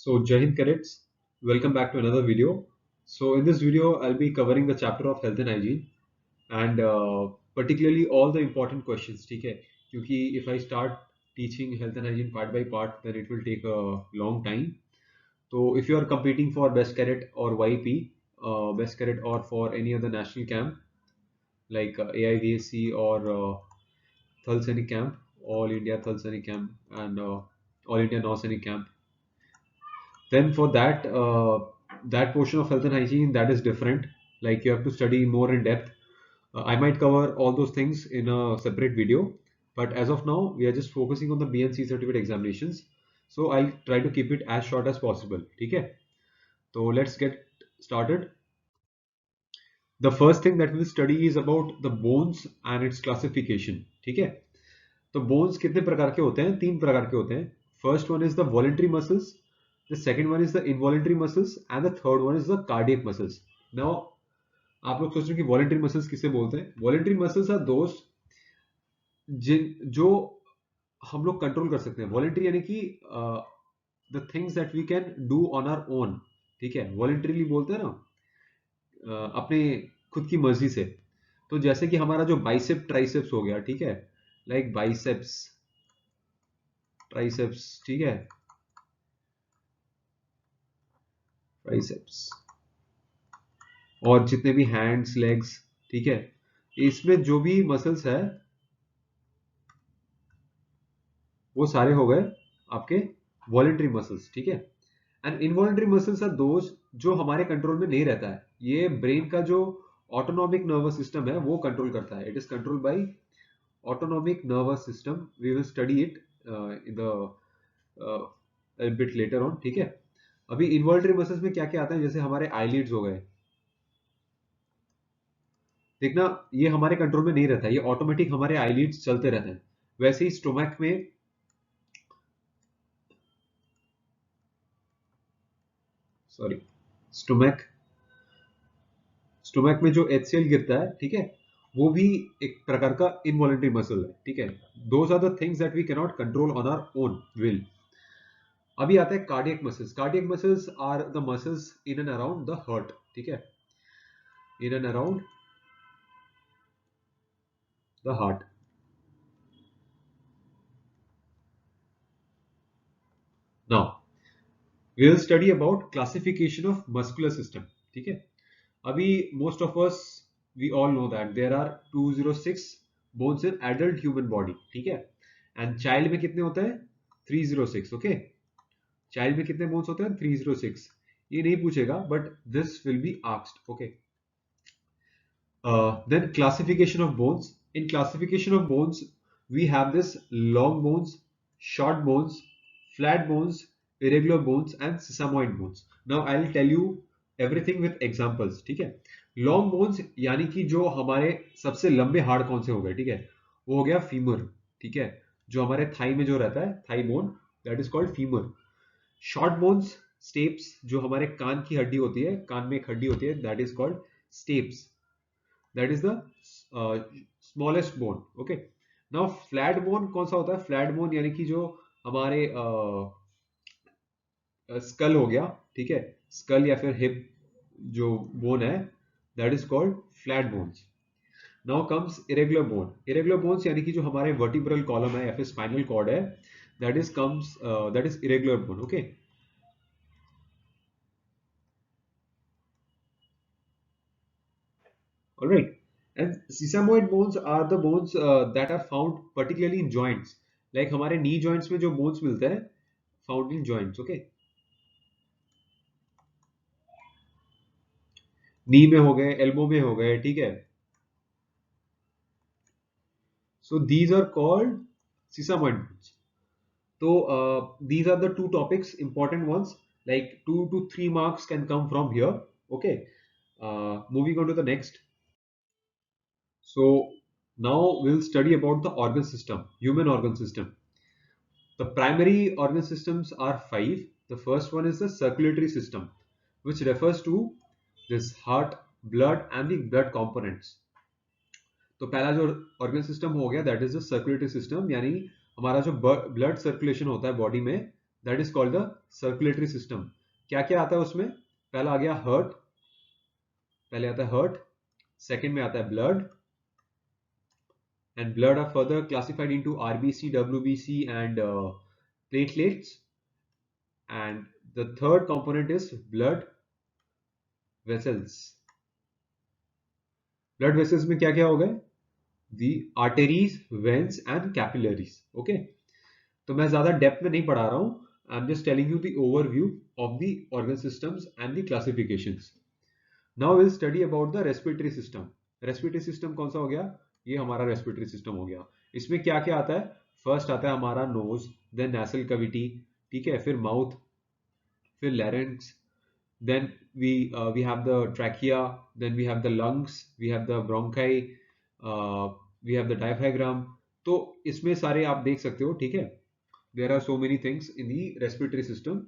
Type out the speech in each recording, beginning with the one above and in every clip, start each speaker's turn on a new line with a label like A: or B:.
A: So Jai Hind cadets, welcome back to another video. So in this video, I'll be covering the chapter of health and hygiene and particularly all the important questions. ठीक है? क्योंकि if I start teaching health and hygiene part by part, then it will take a long time. So if you are competing for best cadet or YP, best cadet or for any other national camp like AIVSC or Thal Sainik camp, All India Thal Sainik camp and All India Nau Sainik camp, then for that portion of health and hygiene, that is different, like you have to study more in depth. I might cover all those things in a separate video, but as of now we are just focusing on the BNC certificate examinations, so I'll try to keep it as short as possible. Okay, so let's get started. The first thing that we'll study is about the bones and its classification. ठीक है, तो bones कितने प्रकार के होते हैं? तीन प्रकार के होते हैं. First one is the voluntary muscles, the second one is the involuntary muscles and the third one is the cardiac muscles. Now आप लोग सोच रहे हैं कि वॉलेंट्री मसल्स किसे बोलते हैं? वॉलेंट्री मसल्स आर दोस्त जो हम लोग कंट्रोल कर सकते हैं. वॉलेंट्री यानी कि the things that we can do on our own. ठीक है, वॉलेंट्रीली बोलते हैं ना, अपने खुद की मर्जी से. तो जैसे कि हमारा जो बाइसेप ट्राइसेप्स हो गया, ठीक है, लाइक बाइसेप्स ट्राइसेप्स, ठीक है, ट्राइसेप्स और जितने भी हैंड्स लेग्स, ठीक है, इसमें जो भी मसल्स है वो सारे हो गए आपके वॉलेंट्री मसल्स. ठीक है, and involuntary muscles are those जो हमारे कंट्रोल में नहीं रहता है. ये ब्रेन का जो ऑटोनॉमिक नर्वस सिस्टम है वो कंट्रोल करता है. It is control by autonomic nervous system. We will study it in the bit later on. ठीक है, अभी इनवॉल्ट्री मसल्स में क्या क्या आता है, जैसे हमारे आईलिड्स हो गए. देखना, ये हमारे कंट्रोल में नहीं रहता है, ये ऑटोमेटिक हमारे आईलिड्स चलते रहते हैं. वैसे ही स्टोमक में, सॉरी, स्टोमक स्टोमक में जो HCl गिरता है, ठीक है, वो भी एक प्रकार का इनवॉलेंट्री मसल है. ठीक है, those are the things that we can not control on our own will. अभी आता है cardiac muscles. Cardiac muscles are the muscles in and around the heart. ठीक है, in and around the heart. Now we will study about classification of muscular system. ठीक है, अभी most of us we all know that there are 206 bones in adult human body. ठीक है, and child में कितने होते हैं? 306. ओके, चाइल्ड में कितने बोन्स होते हैं? 306. ये नहीं पूछेगा, but this will be asked. Okay, then classification of bones. In classification of bones we have this long bones, short bones, flat bones, irregular bones and sesamoid bones. Now I'll tell you everything with examples. ठीक है, long bones यानी कि जो हमारे सबसे लंबे हाड़ कौन से हो गए, ठीक है, वो हो गया फीमर. ठीक है, जो हमारे थाई में जो रहता है, thigh bone, that is called femur. Short bones, steps, जो हमारे कान की हड्डी होती है, कान में एक हड्डी होती है, that is called steps. That is the smallest bone. Okay, now flat bone कौन सा होता है? फ्लैट बोन यानी कि जो हमारे स्कल हो गया, ठीक है, स्कल या फिर हिप जो बोन है, that is called flat bones. Now comes irregular bone. Irregular bones यानी कि जो हमारे वर्टिब्रल कॉलम है या फिर स्पाइनल कॉर्ड है, that is irregular bone. Okay, alright, and sesamoid bones are the bones that are found particularly in joints. Like हमारे knee joints में जो bones मिलते हैं, found in joints. Okay, नी में हो गए, एल्बो में हो गए. ठीक है, so these are called sesamoid bones. So these are the two topics, important ones, like 2 to 3 marks can come from here. Okay, moving on to the next. So now we'll study about the organ system, human organ system. The primary organ systems are 5. The first one is the circulatory system, which refers to this heart, blood and the blood components. तो पहला जो organ system हो गया, that is the circulatory system, यानी हमारा जो blood circulation होता है बॉडी में, that is called the circulatory system. क्या क्या आता है उसमें? पहला आ गया हार्ट, पहले आता है हार्ट, सेकंड में आता है blood, and blood are further classified into RBC, WBC, and platelets. And the third component is blood vessels. Blood vessels में क्या क्या हो गए? The arteries, veins, and capillaries. Okay. तो मैं ज्यादा डेप्थ में नहीं पढ़ा रहा हूँ. I'm just telling you the overview of the organ systems and the classifications. Now we'll study about the respiratory system. Respiratory system कौन सा हो गया? ये हमारा respiratory system हो गया. इसमें क्या क्या आता है? फर्स्ट आता है हमारा नोज, देन नेसल कैविटी, ठीक है, फिर माउथ, फिर larynx, then we have the trachea, then we have the lungs, we have the bronchi, uh, we have the diaphragm. तो इसमें सारे आप देख सकते हो, ठीक है. There are so many things in the respiratory system.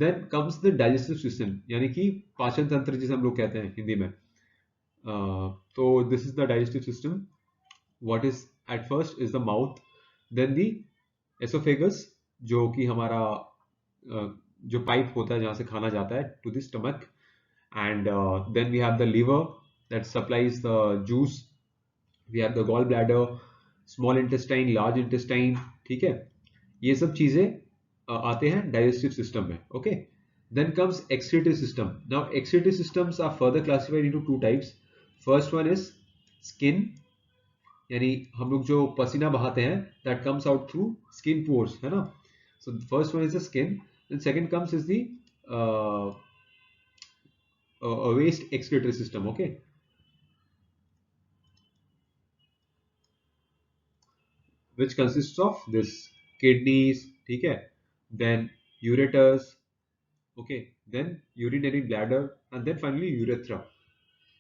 A: Then comes the digestive system, यानी कि पाचन तंत्र जिसे हम लोग कहते हैं हिंदी में. तो this is the digestive system. What is at first is the mouth, then the esophagus, जो कि हमारा जो पाइप होता है जहाँ से खाना जाता है to the stomach, and then we have the liver that supplies the juice, we have the gall bladder, small intestine, large intestine, ठीक है. ये सब चीजें आते हैं डाइजेस्टिव सिस्टम में. Okay. Then comes excretory system. Now excretory systems are further classified into two types. First one is skin, यानी हम लोग जो पसीना बहाते हैं that comes out through skin pores, है ना. So first one is the skin, then second comes is the waste excretory system. Okay, which consists of this kidneys, ठीक है, then ureters, okay, then urinary bladder, and then finally urethra.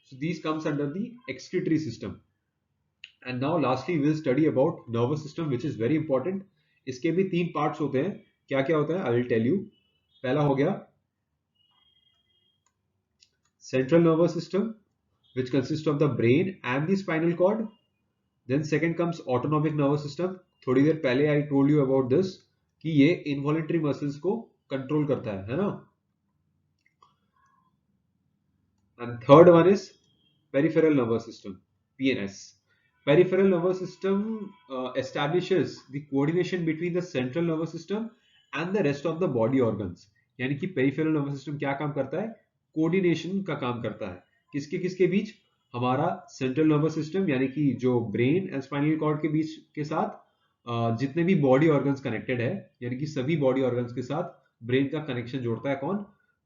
A: So these comes under the excretory system. And now lastly we'll study about nervous system, which is very important. इसके भी तीन parts होते हैं. क्या क्या होता है? I will tell you. पहला हो गया central nervous system, which consists of the brain and the spinal cord. Then second comes autonomic nervous system. थोड़ी देर पहले I told you about this कि ये involuntary muscles को control करता है ना. And third one is peripheral nervous system, PNS. Peripheral nervous system establishes the coordination between the central nervous system and the rest of the body organs. यानी कि peripheral nervous system क्या काम करता है? कोऑर्डिनेशन का काम करता है. किसके किसके बीच? हमारा सेंट्रल नर्वस सिस्टम यानी कि जो ब्रेन एंड स्पाइनल कॉर्ड के बीच के साथ जितने भी बॉडी ऑर्गन्स कनेक्टेड है, यानी कि सभी बॉडी ऑर्गन्स के साथ ब्रेन का कनेक्शन जोड़ता है कौन?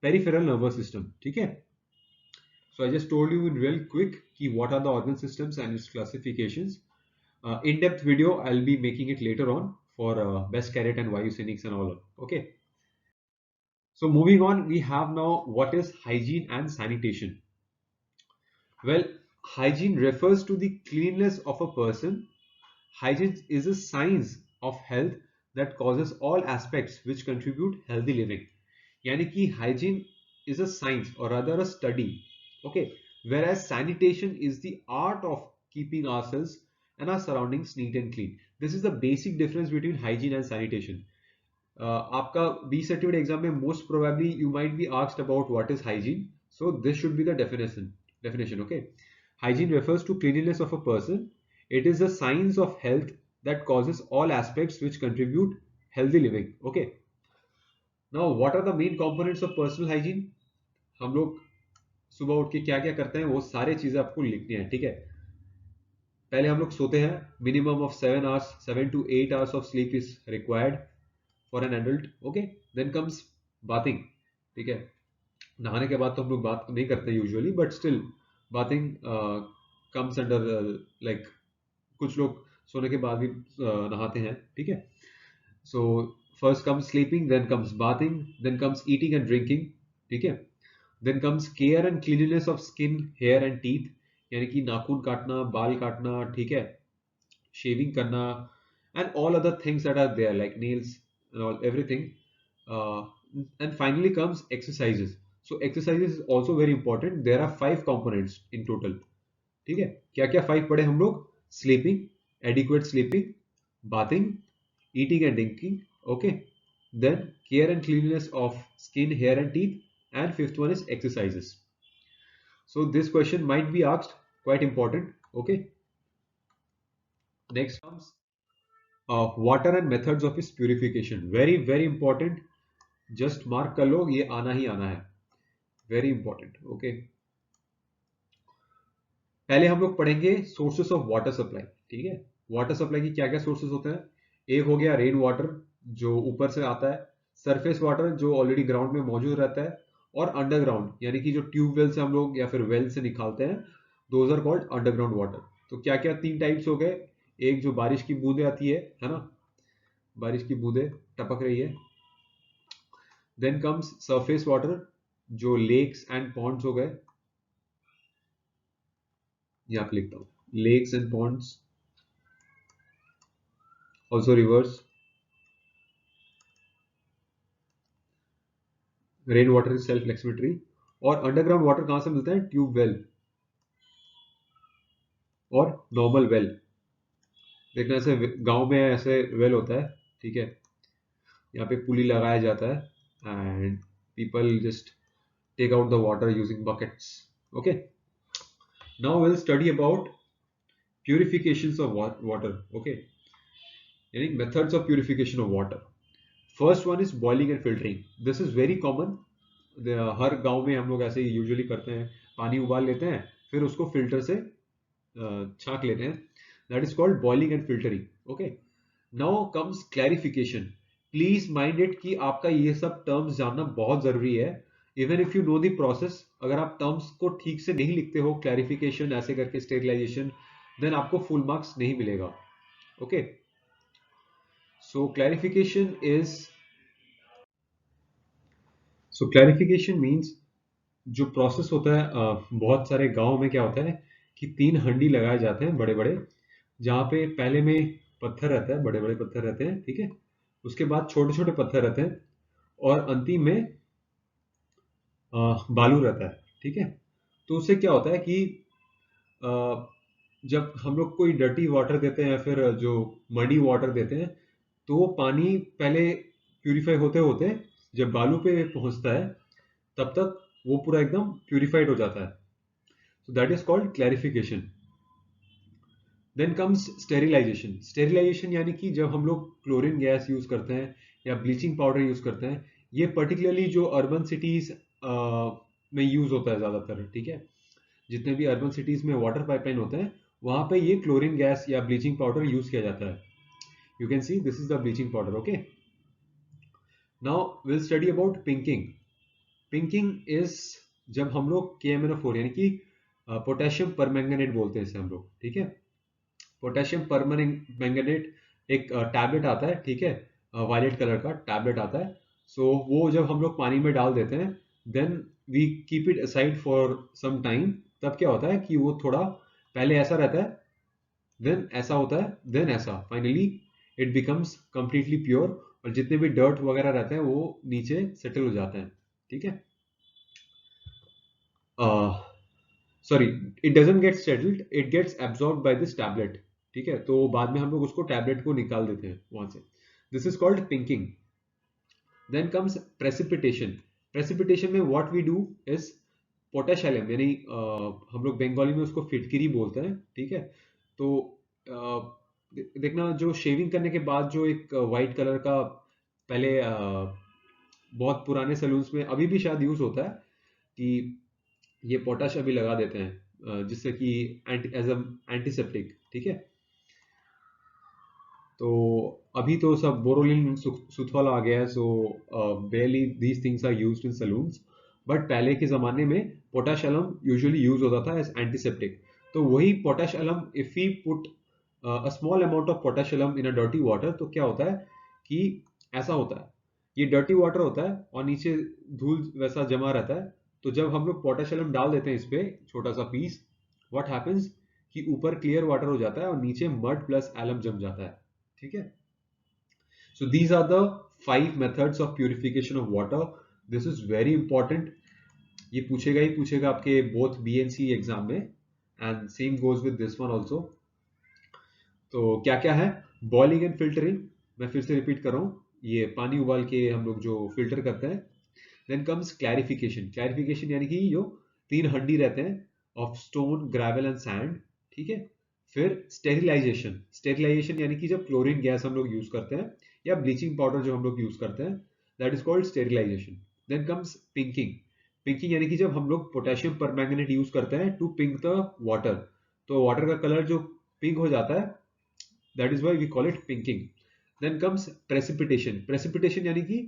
A: Peripheral nervous system. ठीक है. So I just told you in real quick ki what are the organ systems and its classifications. In-depth video I'll be making it later on for Best Carrot and Vyucenics and all. Okay. So moving on, we have now what is hygiene and sanitation. Well, hygiene refers to the cleanliness of a person. Hygiene is a science of health that causes all aspects which contribute healthy living. Yani ki hygiene is a science or rather a study. Okay. Whereas sanitation is the art of keeping ourselves and our surroundings neat and clean. This is the basic difference between hygiene and sanitation. आपका B certificate exam में most probably you might be asked about what is hygiene. So this should be the definition. Okay. Hygiene refers to cleanliness of a person. It is the science of health that causes all aspects which contribute healthy living. Okay. Now what are the main components of personal hygiene? हम लोग सुबह उठ के क्या क्या करते हैं वो सारे चीजें आपको लिखनी है. ठीक है. पहले हम लोग सोते हैं. Minimum of 7 hours, 7 to 8 hours of sleep is required for an adult. Okay. Then comes bathing. ठीक है. नहाने के बाद तो हम लोग बात नहीं करते usually, but still bathing comes under, like कुछ लोग सोने के बाद भी नहाते हैं. ठीक है. So first comes sleeping, then comes bathing, then comes eating and drinking. ठीक है. Then comes care and cleanliness of skin, hair and teeth, यानी कि नाखून काटना, बाल काटना, ठीक है, शेविंग करना, and all other things that are there like nails and all everything. And finally comes exercises. So exercises is also very important. There are 5 components in total. ठीक है. क्या क्या 5 पढ़े हम लोग? Sleeping, adequate sleeping, bathing, eating and drinking, okay, then care and cleanliness of skin, hair and teeth, and fifth one is exercises. So this question might be asked, quite important. Okay, next comes water and methods of its purification. Very very important. Just mark कर लो, ये आना ही आना है. Very important. Okay, पहले हम लोग पढ़ेंगे sources of water supply. ठीक है, वाटर सप्लाई की क्या क्या सोर्सेस होते हैं. एक हो गया रेन वाटर, जो ऊपर से आता है. सरफेस वाटर, जो ऑलरेडी ग्राउंड में मौजूद रहता है. और अंडरग्राउंड, यानी कि जो ट्यूबवेल से हम लोग या फिर वेल से निकालते हैं, those are called underground water. तो क्या क्या तीन टाइप्स हो गए. एक जो बारिश की बूंदे आती है ना, बारिश की बूंदे टपक रही है. देन कम्स सरफेस वाटर, जो लेक्स एंड पॉन्ड्स हो गए. यहाँ पे लिखता हूँ, lakes and ponds, also rivers. Rain water is self explanatory. और अंडरग्राउंड वाटर कहां से मिलता है, ट्यूब वेल और नॉर्मल वेल. देखना, ऐसे गांव में ऐसे वेल होता है. ठीक है, यहाँ पे पुली लगाया जाता है and people just take out the water using buckets. Okay, now will study about purifications of water. Okay, यानी methods of purification of water. First one is boiling and filtering. This is very common. हर गांव में हम लोग ऐसे ही usually करते हैं. पानी उबाल लेते हैं, फिर उसको फिल्टर से छांक लेते हैं. That is called boiling and filtering. Okay, now comes clarification. Please mind it कि आपका ये सब टर्म्स जानना बहुत जरूरी है. Even if you know the process, अगर आप टर्म्स को ठीक से नहीं लिखते हो, क्लैरिफिकेशन ऐसे करके, स्टेरिलाइजेशन, देन आपको फुल मार्क्स नहीं मिलेगा. Okay, so clarification is, so clarification means, जो प्रोसेस होता है, बहुत सारे गांव में क्या होता है कि 3 हंडी लगाए जाते हैं बड़े बड़े, जहाँ पे पहले में पत्थर रहता है, बड़े बड़े पत्थर रहते हैं. ठीक है, उसके बाद छोटे छोटे पत्थर रहते हैं, और अंतिम में बालू रहता है. ठीक है, तो उससे क्या होता है कि अ, जब हम लोग कोई डर्टी वाटर देते हैं या फिर जो मडी वाटर देते हैं, तो वो पानी पहले प्यूरिफाई होते होते जब बालू पे पहुंचता है, तब तक वो पूरा एकदम प्यूरिफाइड हो जाता है. So that is called clarification. Then comes sterilization. Sterilization यानी कि जब हम लोग क्लोरीन गैस यूज करते हैं या ब्लीचिंग पाउडर यूज करते हैं, ये पर्टिकुलरली जो अर्बन सिटीज में यूज होता है ज्यादातर. ठीक है, जितने भी अर्बन सिटीज में वाटर पाइपलाइन होते हैं, वहां पे ये क्लोरीन गैस या ब्लीचिंग पाउडर यूज किया जाता है. You can see this is the bleaching powder. Okay, now will study about pinking. Pinking is, जब हम लोग KMnO4 यानी कि पोटेशियम परमैंगनेट बोलते हैं इसे हम लोग. ठीक है, पोटेशियम परमैंगनेट एक टैबलेट आता है. ठीक है, वायलेट कलर का टैबलेट आता है. सो वो जब हम लोग पानी में डाल देते हैं, then we keep it aside for some time. तब क्या होता है कि वो थोड़ा, पहले ऐसा रहता है, देन ऐसा होता है, देन ऐसा, finally it becomes completely pure. और जितने भी डर्ट वगैरह रहते हैं वो नीचे सेटल हो जाते हैं. ठीक है, sorry, it doesn't get settled, it gets absorbed by this tablet. ठीक है, तो बाद में हम लोग उसको टैबलेट को निकाल देते हैं वहां से. This is called pinking. Then comes precipitation. Precipitation में what we do is, potash alum, यानी हम लोग बंगाली में उसको फिटकिरी बोलते हैं. ठीक है, तो देखना, जो शेविंग करने के बाद जो एक वाइट कलर का, पहले बहुत पुराने सैलून्स में अभी भी शायद यूज होता है कि ये पोटाश अभी लगा देते हैं, जिससे कि एज एंटीसेप्टिक. ठीक है, तो अभी तो सब बोरोलिन सुथवाला आ गया है. So barely these things are used in salons. But पहले के जमाने में पोटाश अलम यूजुअली यूज होता था एज एंटीसेप्टिक. तो वही potash alum, if we put a small amount of potash alum in a dirty water, तो क्या होता है कि ऐसा होता है, ये डर्टी वाटर होता है और नीचे धूल वैसा जमा रहता है. तो जब हम लोग पोटाश अलम डाल देते हैं इस पे छोटा सा पीस, व्हाट हैपेंस कि ऊपर क्लियर वाटर हो जाता है और नीचे मड प्लस एलम जम जाता है. ठीक है, so these are the 5 methods of purification of water. This is very important. ये पूछेगा ही पूछेगा आपके बोथ BNC एग्जाम में, and same goes with this one also. तो क्या क्या है, बॉइलिंग एंड फिल्टरिंग. मैं फिर से रिपीट कर रहा हूं, ये पानी उबाल के हम लोग जो फिल्टर करते हैं। Then comes clarification. क्लैरिफिकेशन यानी कि जो 3 हंडी रहते हैं of stone, gravel and sand, ठीक है। फिर स्टेरिलाइजेशन। स्टेरिलाइजेशन यानी कि जब क्लोरीन गैस हम लोग यूज करते हैं या ब्लीचिंग पाउडर जो हम लोग यूज करते हैं, that is called sterilization. Then comes pinking. Pinking यानी कि जब हम लोग पोटेशियम परमैंगनेट यूज करते हैं टू पिंक द वाटर, तो वाटर का कलर जो पिंक हो जाता है, that is why we call it pinking. Then comes precipitation. Precipitation यानी कि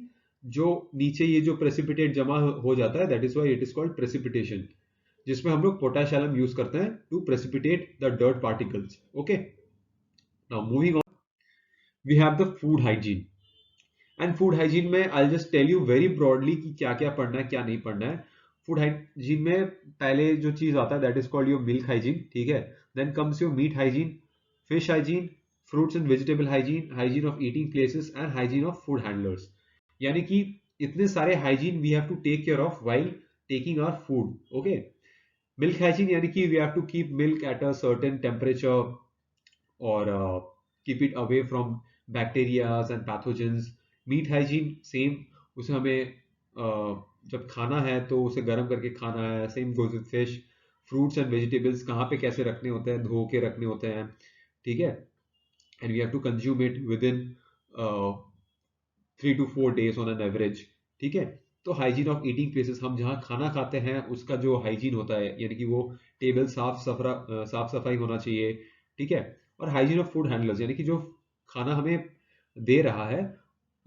A: जो नीचे ये जो प्रेसिपिटेट जमा हो जाता है, that is why it is called precipitation, जिसमें हम लोग पोटाश एलम यूज करते हैं to precipitate the dirt particles. Okay, now moving on, we have the food hygiene. And food hygiene में I just tell you very broadly कि क्या क्या पढ़ना है क्या नहीं पढ़ना है। फूड हाइजीन में पहले जो चीज आता है that is called your milk hygiene, ठीक है। Then comes your meat hygiene, fish hygiene, fruits and vegetable hygiene, hygiene of eating places and hygiene of food handlers. यानी कि इतने सारे hygiene we have to take care of while taking our food. Okay, milk hygiene यानी कि we have to keep milk at a certain temperature और keep it away from bacteria and pathogens. Meet hygiene same, उसे हमें जब खाना है तो उसे गर्म करके खाना है। Same goes with fish. Fruits and vegetables कहाँ पे कैसे रखने होते हैं, धो के रखने होते हैं, ठीक है। And we have to consume it within 3 to 4 days on an average, ठीक है। तो हाइजीन ऑफ ईटिंग प्लेसेस, हम जहाँ खाना खाते हैं उसका जो हाइजीन होता है, यानी कि वो टेबल साफ सफाई होना चाहिए, ठीक है। और हाइजीन ऑफ फूड हैंडलर्स यानी कि जो खाना हमें दे रहा है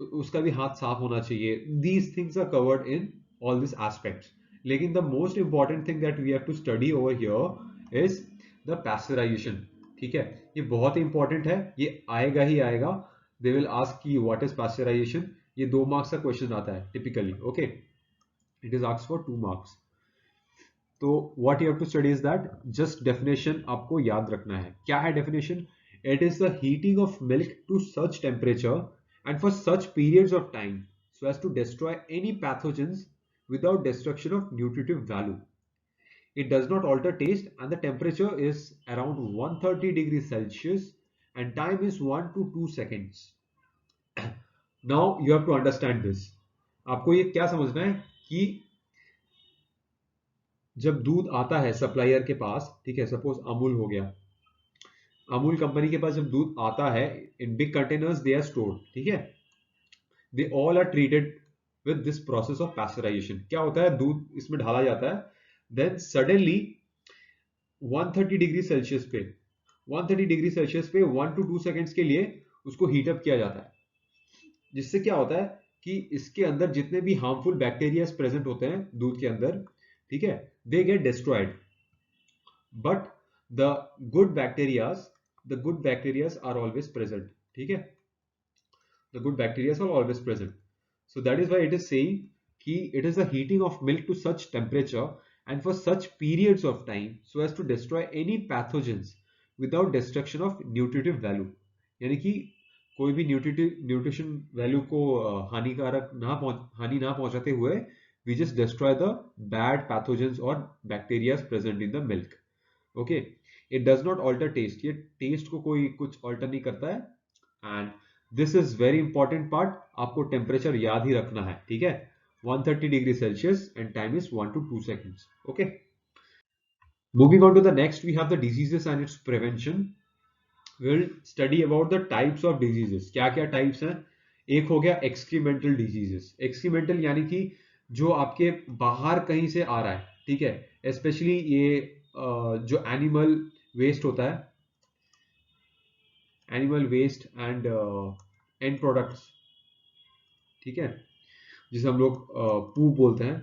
A: उसका भी हाथ साफ होना चाहिए। These things are covered in all this aspects. लेकिन the most important thing that we have to study over here is the pasteurization, ठीक है। ये बहुत ही इंपॉर्टेंट है, ये आएगा ही आएगा। दे विल आस्क की व्हाट इज पैस्चराइजेशन। ये 2 मार्क्स का क्वेश्चन आता है typically. Okay, it is asked for 2 marks. तो what you have to study is that, just definition आपको याद रखना है। क्या है definition? It is the heating of milk to such temperature and for such periods of time so as to destroy any pathogens without destruction of nutritive value. It does not alter taste and the temperature is around 130 degrees Celsius and time is 1 to 2 seconds. Now you have to understand this. आपको ये क्या समझना है कि जब दूध आता है सप्लायर के पास, ठीक है, सपोज अमूल हो गया, अमूल कंपनी के पास जब दूध आता है in big containers they are stored, ठीक है, they all are treated with this process of pasteurization. क्या होता है, दूध इसमें ढाला जाता है, देन सडनली 130 डिग्री सेल्सियस पे 130 डिग्री सेल्सियस पे 1 to 2 सेकेंड्स के लिए उसको हीटअप किया जाता है। जिससे क्या होता है कि इसके अंदर जितने भी हार्मफुल बैक्टीरिया प्रेजेंट होते हैं दूध के अंदर, ठीक है, they get destroyed, but the good bacterias are always present, ठीक है। The good bacteria are always present. So that is why it is saying कि it is the heating of milk to such temperature and for such periods of time so as to destroy any pathogens without destruction of nutritive value. यानी कि कोई भी nutrition value को हानि ना पहुंचाते हुए we just destroy the bad pathogens or bacteria present in the milk. Okay, it does not alter taste. ये टेस्ट को कोई कुछ ऑल्टर नहीं करता है। And this is very important part, आपको टेम्परेचर याद ही रखना है, ठीक है। 130 degree Celsius and time is 1 to 2 seconds. Okay, moving on to the next, we have the diseases and its prevention. Will study about the types of diseases. क्या क्या types हैं? एक हो गया एक्सक्रीमेंटल डिजीजेस। एक्सक्रीमेंटल यानी कि जो आपके बाहर कहीं से आ रहा है, ठीक है। स्पेशली ये जो एनिमल वेस्ट होता है, animal waste and and products, ठीक है, जिसे हम लोग पूप बोलते हैं,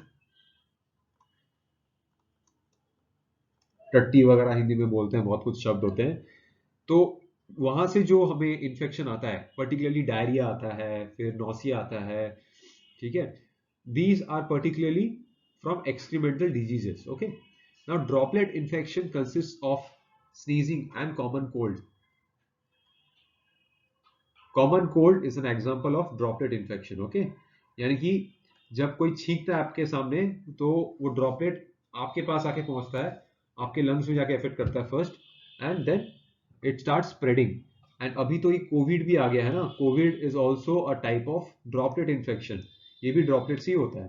A: टट्टी वगैरह हिंदी में बोलते हैं, बहुत कुछ शब्द होते हैं। तो वहां से जो हमें इन्फेक्शन आता है, पर्टिकुलरली डायरिया आता है, फिर नौसिया आता है, ठीक है, these are particularly from excremental diseases. Okay, now droplet infection consist of sneezing and common cold. Common cold is an example of droplet infection. Okay, यानी कि जब कोई छींकता है आपके सामने तो वो ड्रॉपलेट आपके पास आके पहुंचता है, आपके लंग्स में जाके इफेक्ट करता है first, and then it start spreading and अभी तो ये कोविड भी आ गया है ना, COVID is also a type of droplet infection, ये भी ड्रॉपलेट से ही होता है।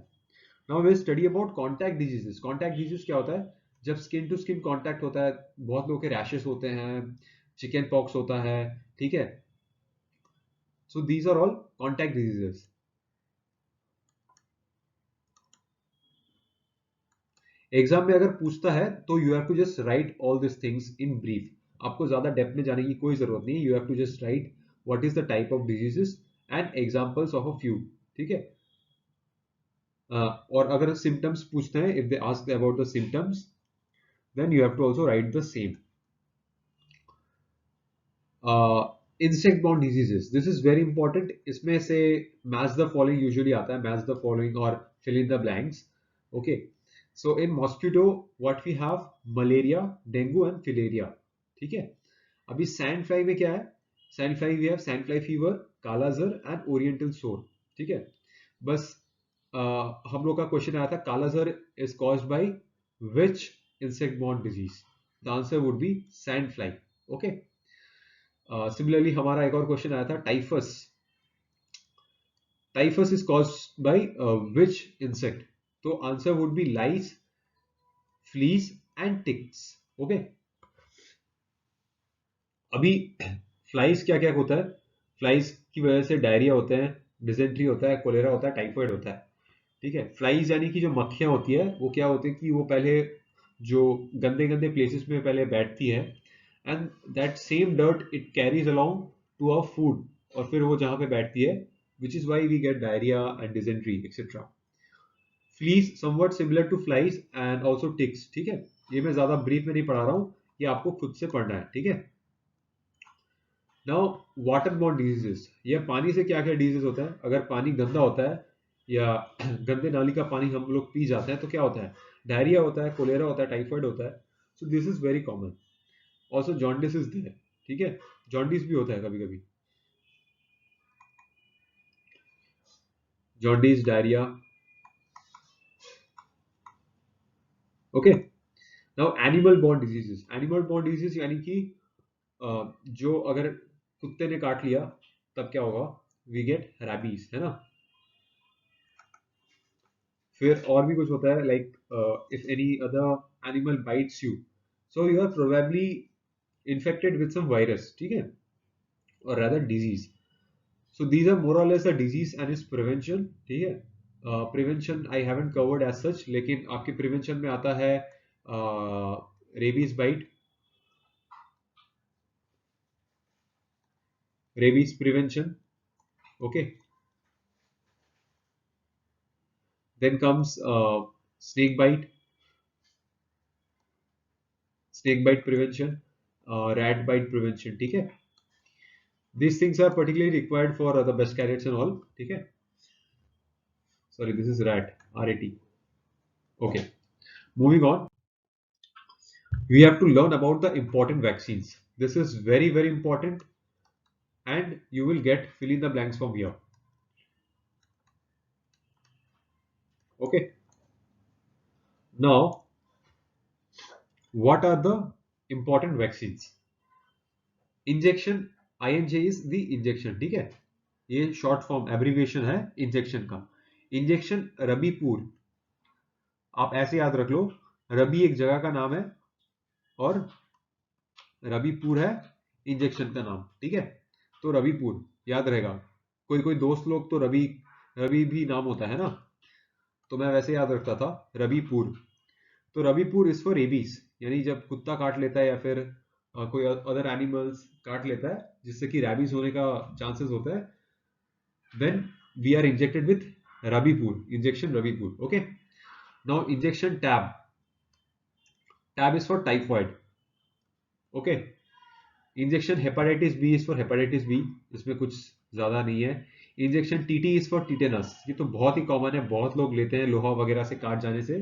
A: Now we study about contact diseases. Contact disease क्या होता है? जब स्किन टू स्किन कॉन्टैक्ट होता है, बहुत लोगों के रैशेस होते हैं, चिकन पॉक्स होता है, ठीक है। So these are all contact diseases. Exam में अगर पूछता है तो you have to just write all this things in brief, आपको ज्यादा डेप्थ में जाने की कोई जरूरत नहीं है। You have to just write what is the type of diseases and examples of a few, ठीक है। और अगर सिम्टम्स पूछते हैं, if they ask about the symptoms, then you have to also write the same. Insect borne diseases, this is very important. इसमें से match the following usually आता है, मैच द फॉलोइंग और fill in the blanks. Okay, so in mosquito what we have, malaria, dengue and filaria, ठीक है। अभी sand fly में क्या है? Sand fly we have sand fly fever, kala azar and oriental sore, ठीक है। बस हम लोग का क्वेश्चन आया था, kalazar is caused by which insect borne disease? The answer would be sand fly. Okay, similarly हमारा एक और क्वेश्चन आया था, typhus. Typhus is caused by which insect? तो answer would be lice, fleas and ticks. Okay, अभी flies क्या क्या होता है? फ्लाइज की वजह से डायरिया होता है, डिजेंट्री होता है, कोलेरा होता है, टाइफाइड होता है, ठीक है। फ्लाइज यानी कि जो मक्खियां होती है, वो क्या होती है कि वो पहले जो गंदे गंदे प्लेसेस में पहले बैठती है, and that same dirt it carries along to our food, और फिर वो जहां पे बैठती है, which is why we get diarrhoea and dysentery etcetera. Fleas somewhat similar to flies and also ticks, ठीक है। ये मैं ज्यादा ब्रीफ में नहीं पढ़ा रहा हूँ, ये आपको खुद से पढ़ना है, ठीक है। नाउ वाटर बॉर्न डिजीजेस, ये पानी से क्या क्या डिजीज होता है? अगर पानी गंदा होता है या गंदे नाली का पानी हम लोग पी जाते हैं तो क्या होता है? डायरिया होता है, कोलेरा होता है, टाइफाइड होता है। So this is very common. Also jaundice is there, ठीक है। जॉन्डिस भी होता है कभी कभी, jaundice, diarrhoea. Okay, now animal borne diseases. Animal borne disease यानी कि जो अगर कुत्ते ने काट लिया तब क्या होगा? वी गेट रैबीज, है ना। फिर और भी कुछ होता है, like if any other animal bites you, so you are probably infected with some virus, ठीक है, और rather disease. So these are more और less the disease and is prevention, ठीक है। Prevention I haven't covered as such, लेकिन आपके prevention में आता है rabies bite, rabies prevention, okay. Then comes snake bite, snake bite prevention, rat bite prevention, ठीक है। These things are particularly required for the best carrots and all, ठीक है। Sorry, this is rat, RAT. Okay, moving on. We have to learn about the important vaccines. This is very very important, and you will get fill in the blanks from here. Okay. Now, what are the important vaccines? Injection, INJ is the injection, ठीक है। ये short form abbreviation है injection का। Injection रबीपुर, आप ऐसे याद रख लो, रबी एक जगह का नाम है और रबीपुर है इंजेक्शन का नाम, ठीक है। तो रबीपुर याद रहेगा। कोई कोई दोस्त लोग तो रवि, रवि भी नाम होता है ना, तो मैं वैसे याद रखता था रबीपुर। तो रबीपुर इज फॉर रेबीज, यानी जब कुत्ता काट लेता है या फिर कोई अदर एनिमल्स काट लेता है जिससे कि रैबीज होने का चांसेस होता है, then we are injected with Rabipur, injection Rabipur, okay. Now injection TAB, TAB is for typhoid, okay. Injection hepatitis B is for hepatitis B, इसमें कुछ ज्यादा नहीं है। Injection TT is for tetanus, ये तो बहुत ही कॉमन है, बहुत लोग लेते हैं लोहा वगैरह से काट जाने से।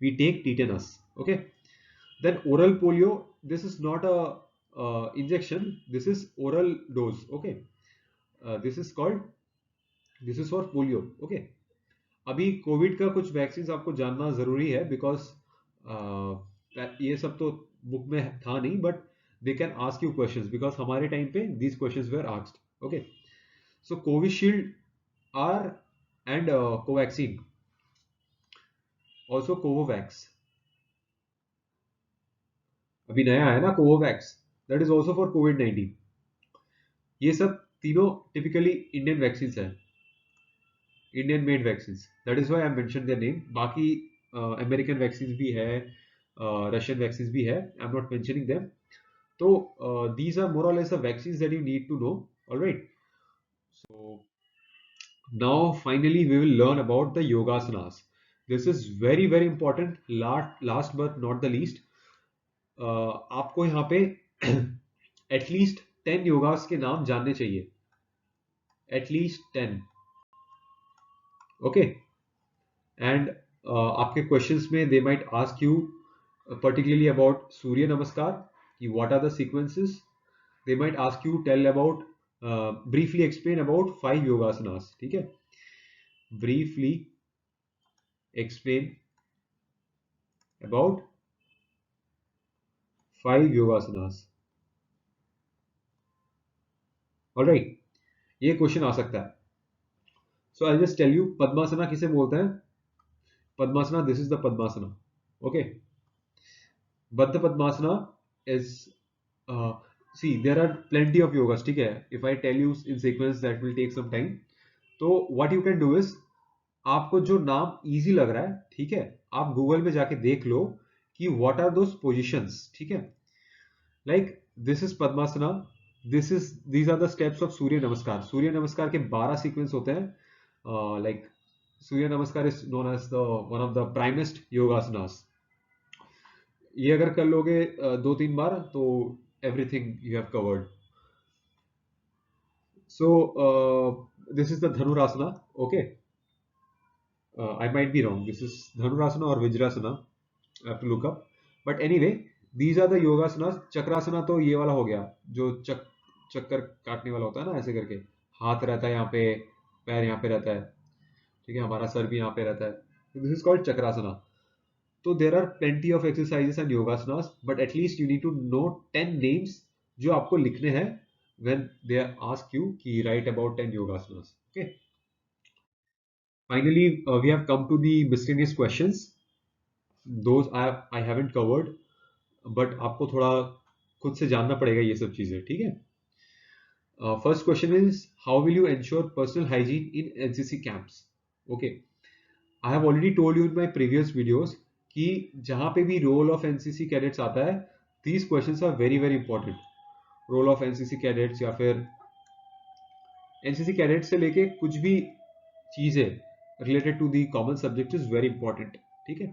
A: We take tetanus, okay. Then oral polio, this is not a injection, this is oral dose, okay. This is called, this is for polio, okay. अभी कोविड का कुछ वैक्सीन आपको जानना जरूरी है, बिकॉज ये सब तो बुक में था नहीं, but they can ask you questions because हमारे time पे these questions were asked. Okay, so Covishield are and Covaxin, also Covovax. अभी नया है ना Covovax, that is also for COVID-19. ये सब तीनों typically Indian vaccines हैं, Indian made vaccines. That is why I mentioned their name. बाकी American vaccines भी है, Russian vaccines भी है. I'm not mentioning them. So these are more or less the vaccines that you need to know. All right. So now finally we will learn about the yogasanas. This is very very important. Last but not the least, आपको यहाँ पे at least 10 योगास के नाम जानने चाहिए. At least 10. Okay. And आपके questions में they might ask you particularly about Surya Namaskar, कि what are the sequences. They might ask you tell about briefly explain about 5 yogasanas. ठीक है, briefly explain about 5 yogasanas. All right, ये question आ सकता है. So I'll just tell you padmasana किसे बोलते हैं. Padmasana, this is the Padmasana. Okay, Baddha Padmasana is see there are plenty of yogas. ठीक है, if I tell you in sequence that will take some time. तो what you can do is, आपको जो नाम easy लग रहा है, ठीक है, आप गूगल में जाके देख लो कि व्हाट आर दोस पोजीशंस. ठीक है, like this is padmasana, these are the steps of Surya Namaskar. Surya नमस्कार के 12 सीक्वेंस होते हैं. Like Surya Namaskar is known as the one of the primest yogasanas. ये अगर कर लोगे 2-3 बार तो everything you have covered. So this is the dhanurasana. Okay, I might be wrong. This is Dhanurasana or Vajrasana. I have to look up. But anyway, these are the yogasanas. Chakrasana तो ये वाला हो गया जो चक्कर काटने वाला होता है ना, ऐसे करके हाथ रहता है यहाँ पे, पैर यहाँ पे रहता है. ठीक है, हमारा सर भी यहाँ पे रहता है. This is called Chakrasana. तो there are plenty of exercises and yogasanas, but at least you need to know 10 names जो आपको लिखने हैं when they ask you कि write about 10 yogasanas. Okay. Finally, we have come to the miscellaneous questions. Those I haven't covered, but आपको थोड़ा खुद से जानना पड़ेगा ये सब चीजें. ठीक है. First question is, how will you ensure personal hygiene in NCC camps? Okay, I have already told you in my previous videos कि जहाँ पे भी role of NCC cadets आता है, these questions are very very important. Role of NCC cadets या फिर NCC cadets से लेके कुछ भी चीजें related to the common subject is very important. ठीक है.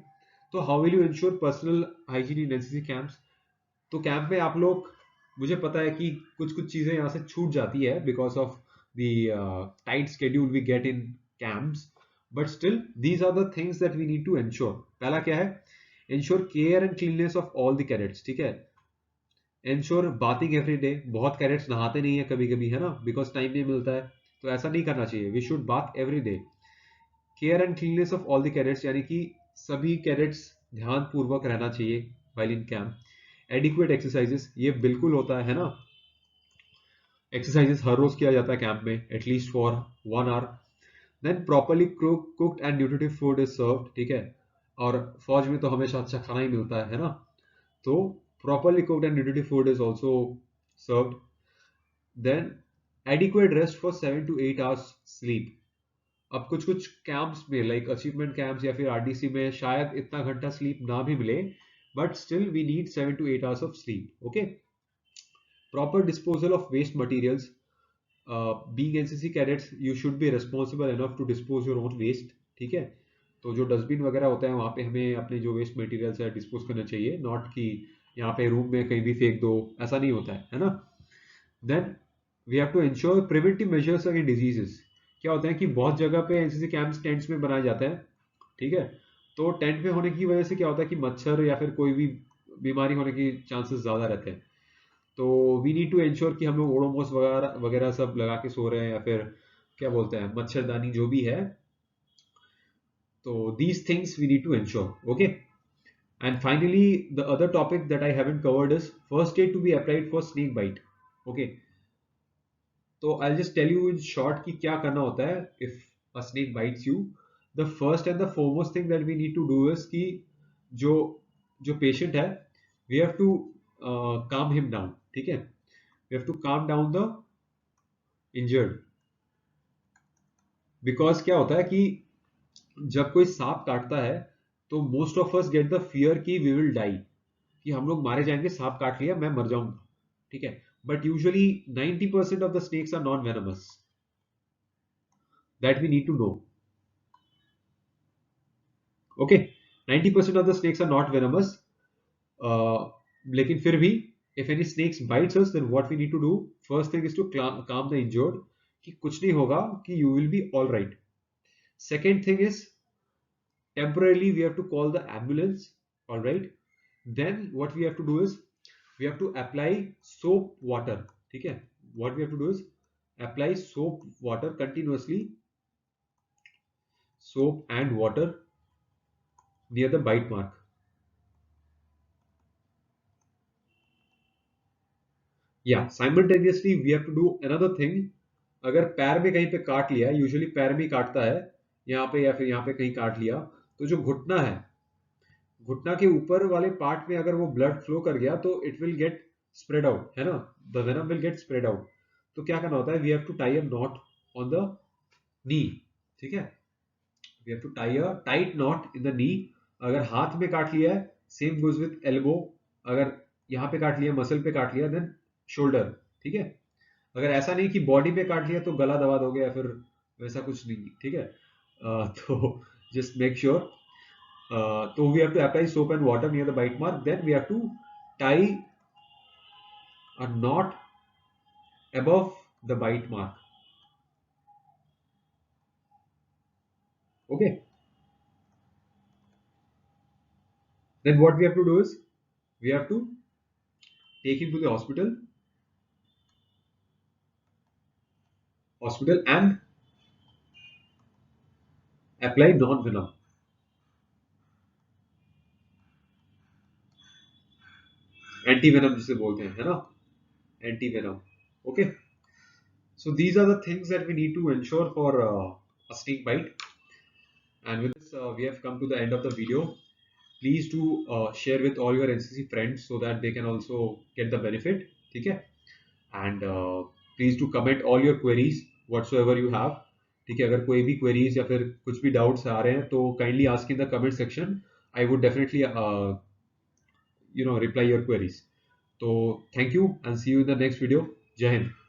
A: तो how will you ensure personal hygiene in NCC camps? तो कैंप में आप लोग, मुझे पता है कि कुछ कुछ चीजें यहाँ से छूट जाती है because of the tight schedule we get in camps, but still these are the things that we need to ensure. पहला क्या है? Ensure care and cleanliness of all the cadets. ठीक है. Ensure bathing every day. बहुत cadets नहाते नहीं है कभी कभी, है ना, because time नहीं मिलता है. तो ऐसा नहीं करना चाहिए. We should bath every day. Care and cleanness of all the cadets, यानी कि सभी कैडेट्स ध्यान पूर्वक रहना चाहिए while in camp. Adequate exercises, ये बिल्कुल होता है ना. एक्सरसाइजेस हर रोज किया जाता है कैंप में at least for 1 hour. Then properly cooked and nutritive food is served. ठीक है, और फौज में तो हमेशा अच्छा खाना ही मिलता है ना. तो properly cooked and nutritive food is also served. Then adequate rest for 7 to 8 hours sleep. अब कुछ कुछ कैंप्स में लाइक अचीवमेंट कैंप्स या फिर आरडीसी में शायद इतना घंटा स्लीप ना भी मिले, but still we need 7 to 8 hours of sleep. Okay. Proper disposal of waste materials. Being NCC cadets you should be responsible enough to dispose your own waste. ठीक है, तो जो डस्टबिन वगैरह होता है वहाँ पे हमें अपने जो वेस्ट मटेरियल्स है डिस्पोज करना चाहिए, नॉट कि यहाँ पे रूम में कहीं भी फेंक दो, ऐसा नहीं होता है ना. Then we have to ensure preventive measures against diseases. क्या होता है कि बहुत जगह पे एनसीसी कैंप्स टेंट्स में बनाए जाते हैं. ठीक है, तो टेंट में होने की वजह से क्या होता है कि मच्छर या फिर कोई भी बीमारी होने की चांसेस ज्यादा रहते हैं. तो वी नीड टू एंश्योर कि हम लोग ओडोमोस वगैरह वगैरह सब लगा के सो रहे हैं, या फिर क्या बोलते हैं मच्छरदानी जो भी है. तो these things we need to ensure. Okay. And finally, the other topic that I haven't covered is first aid to be applied for snake bite. Okay, so I'll just tell you in short कि क्या करना होता है if a snake bites you. The first and the foremost thing that we need to do is कि जो जो patient है, we have to calm him down. ठीक है, we have to calm down the injured. Because क्या होता है कि जब कोई सांप काटता है तो most of us get the fear कि वी विल डाई, कि हम लोग मारे जाएंगे, सांप काट लिया, मैं मर जाऊंगा. ठीक है, but usually 90% of the snakes are non venomous. That we need to know. Okay, 90% of the snakes are not venomous. लेकिन फिर भी if any snakes bites us, then what we need to do, first thing is to calm the injured, कि कुछ नहीं होगा, कि you will be all right. Second thing is temporarily we have to call the ambulance. All right, then what we have to do is we have to apply soap water. ठीक है, what we have to do is apply soap water continuously, soap and water near the bite mark. Yeah, simultaneously we have to do another thing. अगर पैर में कहीं पे काट लिया, usually पैर में ही काटता है, यहाँ पे या फिर यहाँ पे कहीं काट लिया, तो जो घुटना है, घुटना के ऊपर वाले पार्ट में अगर वो ब्लड फ्लो कर गया तो it will get spread out, है ना, the venom will get spread out. तो क्या करना होता है, we have to tie a knot on the knee. ठीक है, we have to tie a tight knot in the knee. अगर हाथ में काट लिया है, सेम गोज विद एल्बो. अगर यहाँ पे काट लिया, मसल पे काट लिया, देन शोल्डर. ठीक है, अगर ऐसा नहीं कि बॉडी पे काट लिया तो गला दबा दोगे या फिर वैसा कुछ नहीं. ठीक है, तो just make sure. So we have to apply soap and water near the bite mark. Then we have to tie a knot above the bite mark. Okay. Then what we have to do is we have to take him to the hospital and apply non-venom. Anti-venom जिसे बोलते हैं, है ना? Anti-venom. Okay. So these are the things that we need to ensure for a snake bite. And with this, we have come to the end of the video. Please do share with all your NCC friends so that they can also get the benefit. Okay, and please do comment all your queries whatsoever you have. ठीक है, अगर कोई भी queries या फिर कुछ भी doubts आ रहे हैं तो kindly ask in the comment section. I would definitely reply your queries. So thank you and see you in the next video. Jai Hind.